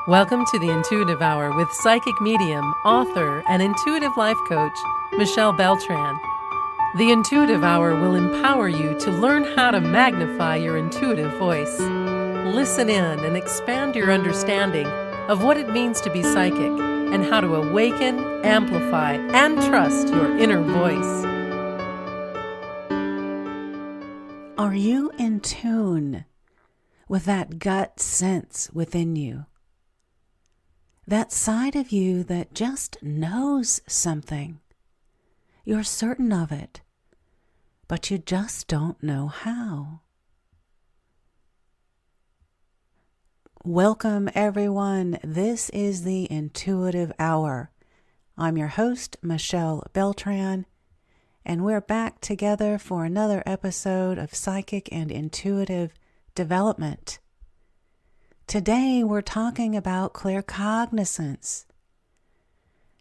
Welcome to the Intuitive Hour with psychic medium, author, and intuitive life coach, Michelle Beltran. The Intuitive Hour will empower you to learn how to magnify your intuitive voice. Listen in and expand your understanding of what it means to be psychic and how to awaken, amplify, and trust your inner voice. Are you in tune with that gut sense within you? That side of you that just knows something. You're certain of it, but you just don't know how. Welcome, everyone. This is the Intuitive Hour. I'm your host, Michelle Beltran, and we're back together for another episode of Psychic and Intuitive Development. Today, we're talking about claircognizance,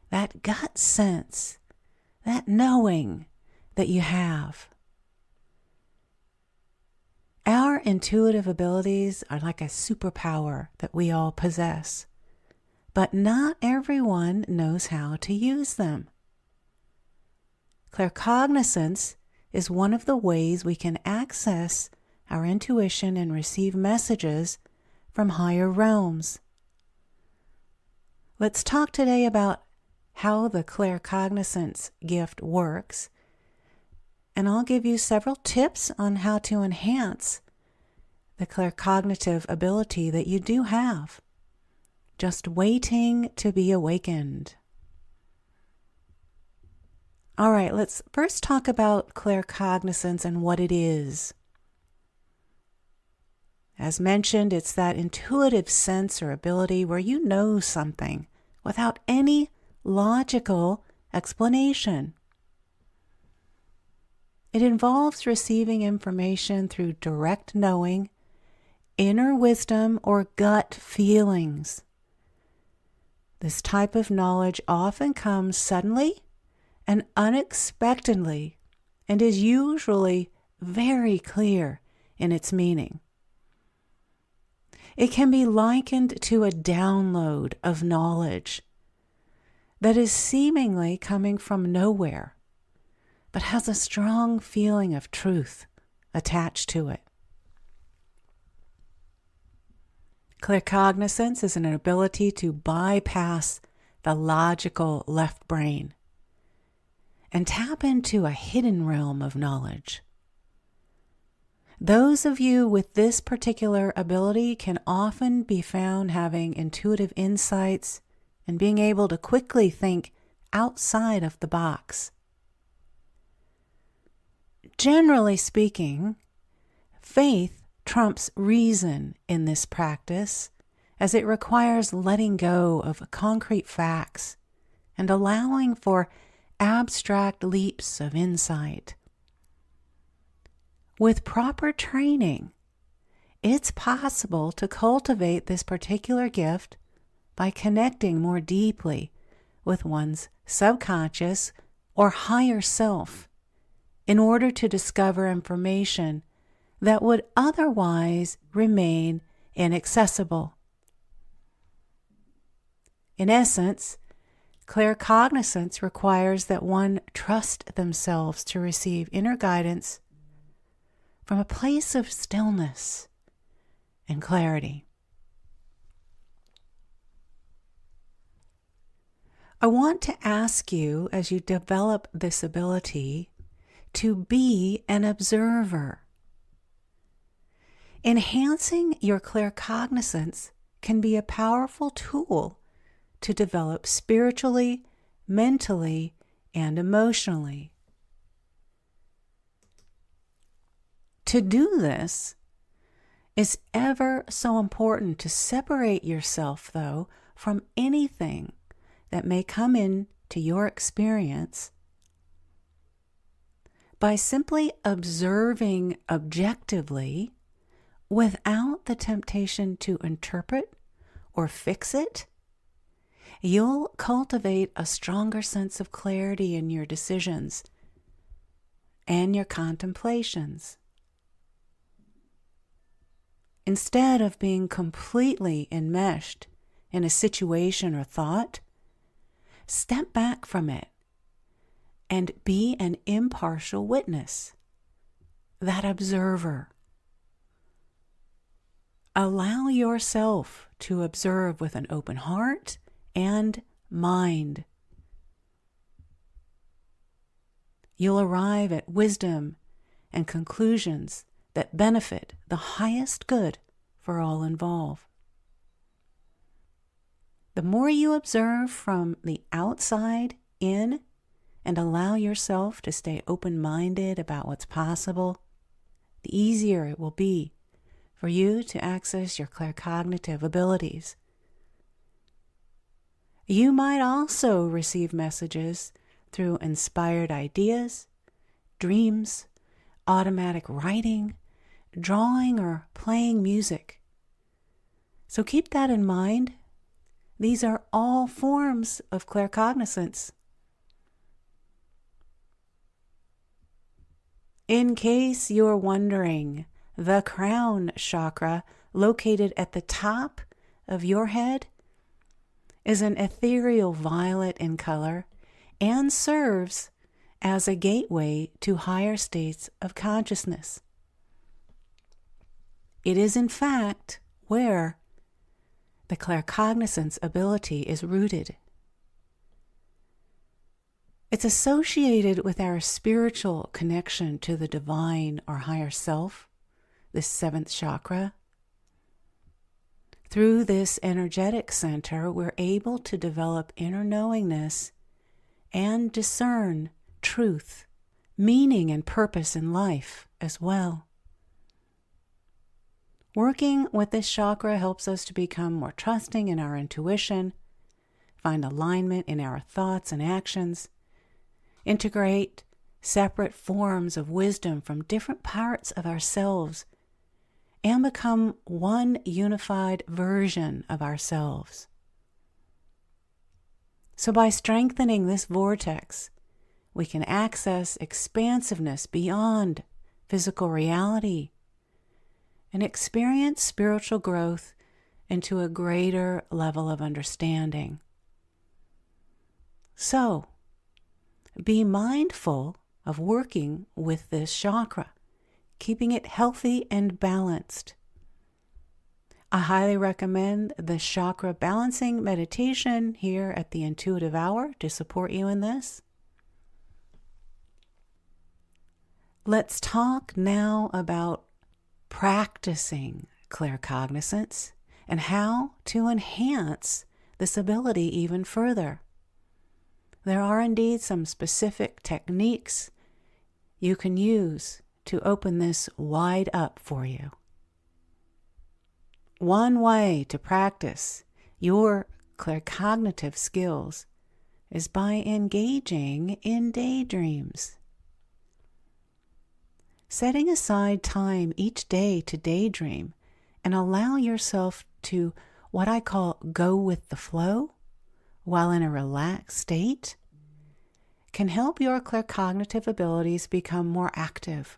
that gut sense, that knowing that you have. Our intuitive abilities are like a superpower that we all possess, but not everyone knows how to use them. Claircognizance is one of the ways we can access our intuition and receive messages from higher realms. Let's talk today about how the claircognizance gift works, and I'll give you several tips on how to enhance the claircognitive ability that you do have, just waiting to be awakened. All right, let's first talk about claircognizance and what it is. As mentioned, it's that intuitive sense or ability where you know something without any logical explanation. It involves receiving information through direct knowing, inner wisdom, or gut feelings. This type of knowledge often comes suddenly and unexpectedly and is usually very clear in its meaning. It can be likened to a download of knowledge that is seemingly coming from nowhere, but has a strong feeling of truth attached to it. Claircognizance is an ability to bypass the logical left brain and tap into a hidden realm of knowledge. Those of you with this particular ability can often be found having intuitive insights and being able to quickly think outside of the box. Generally speaking, faith trumps reason in this practice, as it requires letting go of concrete facts and allowing for abstract leaps of insight. With proper training, it's possible to cultivate this particular gift by connecting more deeply with one's subconscious or higher self in order to discover information that would otherwise remain inaccessible. In essence, claircognizance requires that one trust themselves to receive inner guidance from a place of stillness and clarity. I want to ask you, as you develop this ability, to be an observer. Enhancing your claircognizance can be a powerful tool to develop spiritually, mentally, and emotionally. To do this is ever so important to separate yourself, though, from anything that may come into your experience by simply observing objectively without the temptation to interpret or fix it. You'll cultivate a stronger sense of clarity in your decisions and your contemplations. Instead of being completely enmeshed in a situation or thought, step back from it and be an impartial witness, that observer. Allow yourself to observe with an open heart and mind. You'll arrive at wisdom and conclusions that benefit the highest good for all involved. The more you observe from the outside in and allow yourself to stay open-minded about what's possible, the easier it will be for you to access your claircognitive abilities. You might also receive messages through inspired ideas, dreams, automatic writing, drawing, or playing music. So keep that in mind. These are all forms of claircognizance. In case you're wondering, the crown chakra, located at the top of your head, is an ethereal violet in color and serves as a gateway to higher states of consciousness. It is, in fact, where the claircognizance ability is rooted. It's associated with our spiritual connection to the divine or higher self, this seventh chakra. Through this energetic center, we're able to develop inner knowingness and discern truth, meaning, and purpose in life as well. Working with this chakra helps us to become more trusting in our intuition, find alignment in our thoughts and actions, integrate separate forms of wisdom from different parts of ourselves, and become one unified version of ourselves. So by strengthening this vortex, we can access expansiveness beyond physical reality and experience spiritual growth into a greater level of understanding. So, be mindful of working with this chakra, keeping it healthy and balanced. I highly recommend the chakra balancing meditation here at the Intuitive Hour to support you in this. Let's talk now about practicing claircognizance and how to enhance this ability even further. There are indeed some specific techniques you can use to open this wide up for you. One way to practice your claircognitive skills is by engaging in daydreams. Setting aside time each day to daydream and allow yourself to what I call go with the flow while in a relaxed state can help your claircognitive abilities become more active.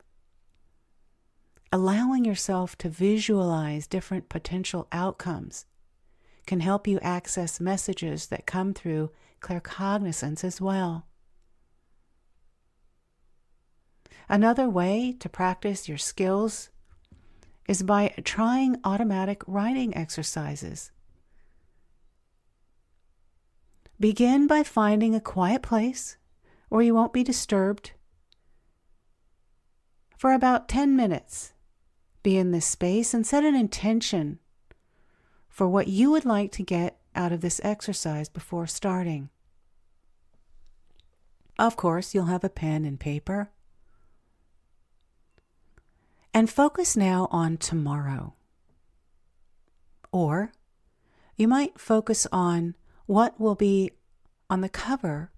Allowing yourself to visualize different potential outcomes can help you access messages that come through claircognizance as well. Another way to practice your skills is by trying automatic writing exercises. Begin by finding a quiet place where you won't be disturbed. For about 10 minutes, be in this space and set an intention for what you would like to get out of this exercise before starting. Of course, you'll have a pen and paper. And focus now on tomorrow. Or you might focus on what will be on the cover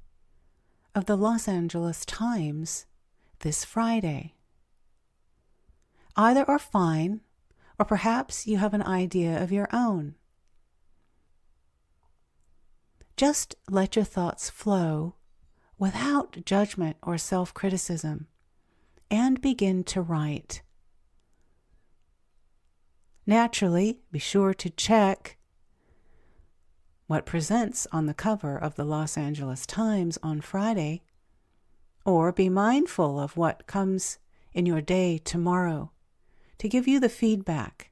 of the Los Angeles Times this Friday. Either are fine, or perhaps you have an idea of your own. Just let your thoughts flow without judgment or self-criticism and begin to write. Naturally, be sure to check what presents on the cover of the Los Angeles Times on Friday, or be mindful of what comes in your day tomorrow to give you the feedback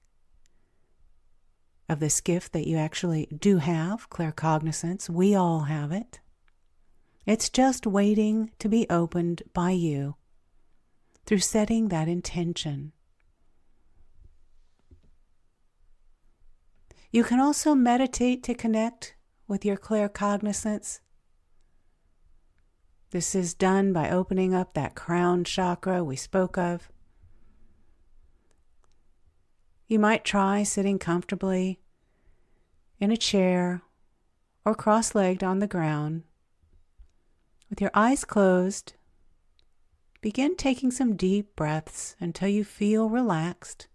of this gift that you actually do have, claircognizance. We all have it. It's just waiting to be opened by you through setting that intention. You can also meditate to connect with your claircognizance. This is done by opening up that crown chakra we spoke of. You might try sitting comfortably in a chair or cross-legged on the ground. With your eyes closed, begin taking some deep breaths until you feel relaxed.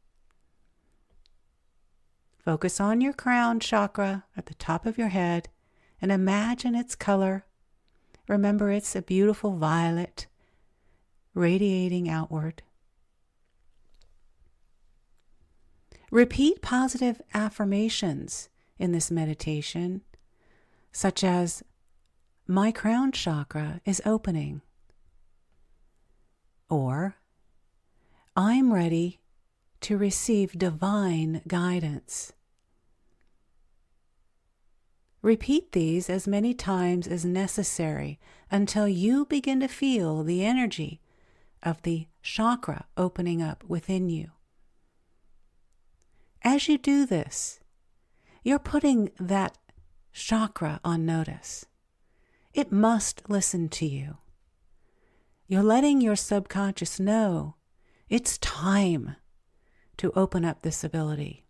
Focus on your crown chakra at the top of your head and imagine its color. Remember, it's a beautiful violet radiating outward. Repeat positive affirmations in this meditation, such as, "My crown chakra is opening," or, "I'm ready to receive divine guidance." Repeat these as many times as necessary until you begin to feel the energy of the chakra opening up within you. As you do this, you're putting that chakra on notice. It must listen to you. You're letting your subconscious know it's time to open up this ability.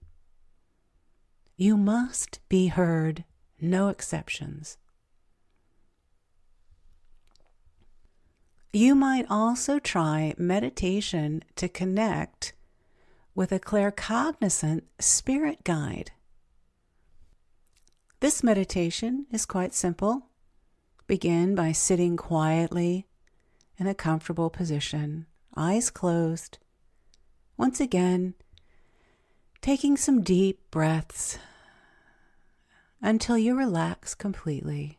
You must be heard, no exceptions. You might also try meditation to connect with a claircognizant spirit guide. This meditation is quite simple. Begin by sitting quietly in a comfortable position, eyes closed. Once again, taking some deep breaths until you relax completely.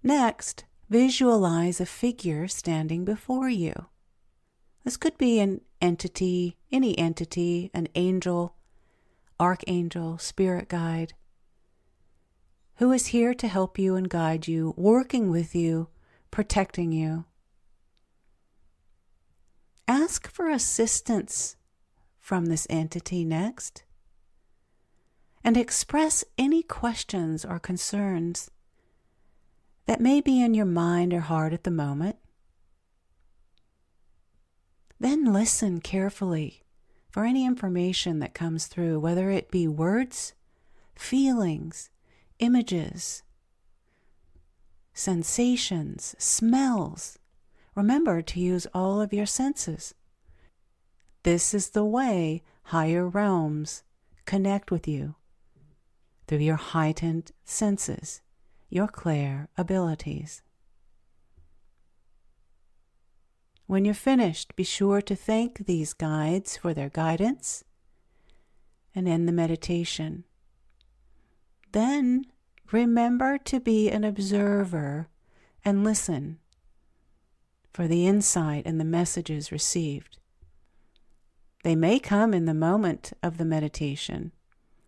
Next, visualize a figure standing before you. This could be an entity, any entity, an angel, archangel, spirit guide, who is here to help you and guide you, working with you, protecting you. Ask for assistance from this entity next, and express any questions or concerns that may be in your mind or heart at the moment. Then listen carefully for any information that comes through, whether it be words, feelings, images, sensations, smells. Remember to use all of your senses. This is the way higher realms connect with you, through your heightened senses, your clair abilities. When you're finished, be sure to thank these guides for their guidance and end the meditation. Then remember to be an observer and listen for the insight and the messages received. They may come in the moment of the meditation,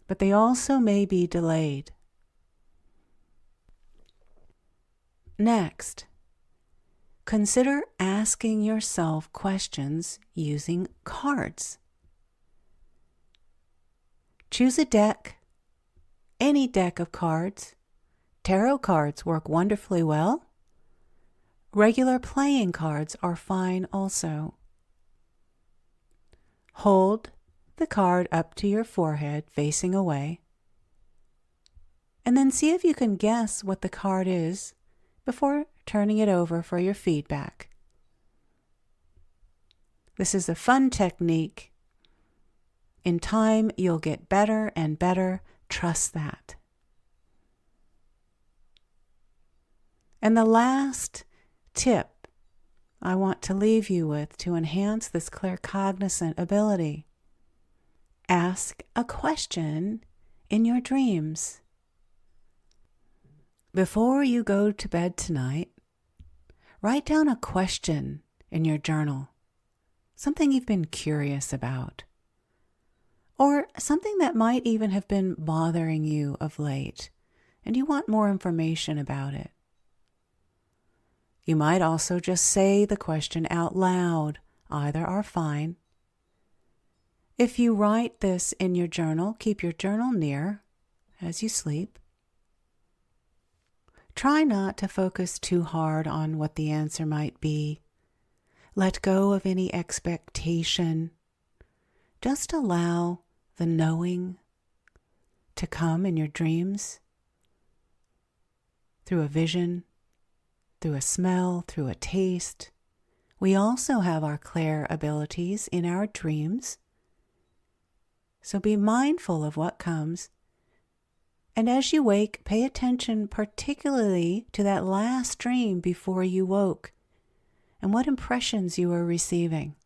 but they also may be delayed. Next, consider asking yourself questions using cards. Choose a deck, any deck of cards. Tarot cards work wonderfully well. Regular playing cards are fine also. Hold the card up to your forehead, facing away, and then see if you can guess what the card is before turning it over for your feedback. This is a fun technique. In time, you'll get better and better. Trust that. And the last tip I want to leave you with to enhance this claircognizant ability: ask a question in your dreams. Before you go to bed tonight, write down a question in your journal, something you've been curious about, or something that might even have been bothering you of late, and you want more information about it. You might also just say the question out loud. Either are fine. If you write this in your journal, keep your journal near as you sleep. Try not to focus too hard on what the answer might be. Let go of any expectation. Just allow the knowing to come in your dreams through a vision, through a smell, through a taste. We also have our clair abilities in our dreams. So be mindful of what comes. And as you wake, pay attention particularly to that last dream before you woke and what impressions you are receiving.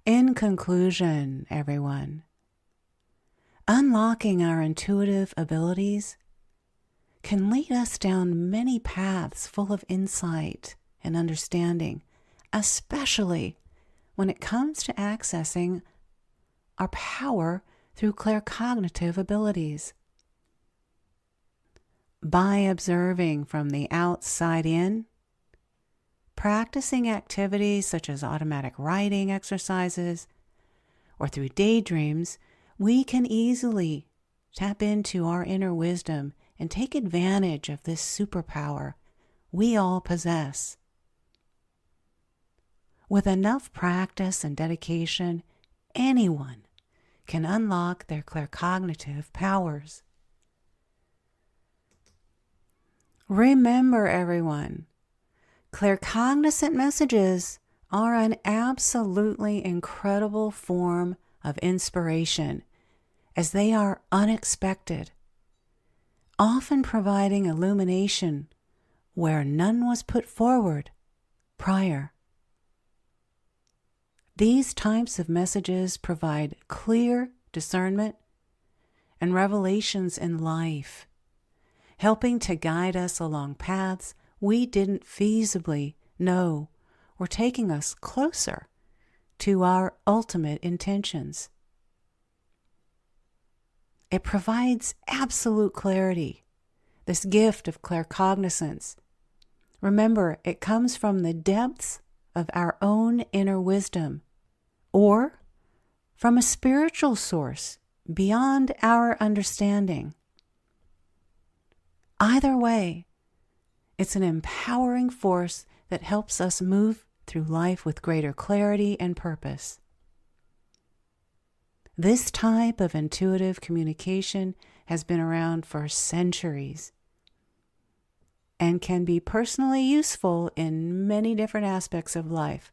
In conclusion, everyone, unlocking our intuitive abilities can lead us down many paths full of insight and understanding, especially when it comes to accessing our power through claircognitive abilities. By observing from the outside in, practicing activities such as automatic writing exercises, or through daydreams, we can easily tap into our inner wisdom and take advantage of this superpower we all possess. With enough practice and dedication, anyone can unlock their claircognitive powers. Remember, everyone, claircognizant messages are an absolutely incredible form of inspiration, as they are unexpected, often providing illumination where none was put forward prior. These types of messages provide clear discernment and revelations in life, helping to guide us along paths we didn't feasibly know were taking us closer to our ultimate intentions. It provides absolute clarity, this gift of claircognizance. Remember, it comes from the depths of our own inner wisdom, or from a spiritual source beyond our understanding. Either way, it's an empowering force that helps us move through life with greater clarity and purpose. This type of intuitive communication has been around for centuries and can be personally useful in many different aspects of life.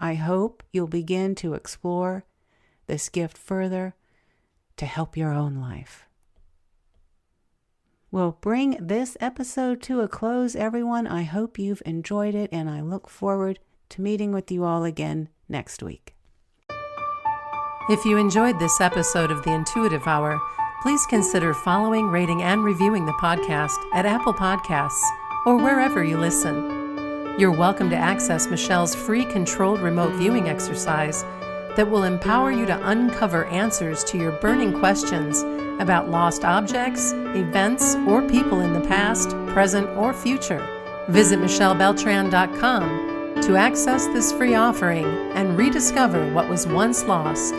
I hope you'll begin to explore this gift further to help your own life. We'll bring this episode to a close, everyone. I hope you've enjoyed it, and I look forward to meeting with you all again next week. If you enjoyed this episode of the Intuitive Hour, please consider following, rating, and reviewing the podcast at Apple Podcasts or wherever you listen. You're welcome to access Michelle's free controlled remote viewing exercise that will empower you to uncover answers to your burning questions about lost objects, events, or people in the past, present, or future. Visit michellebeltran.com to access this free offering and rediscover what was once lost.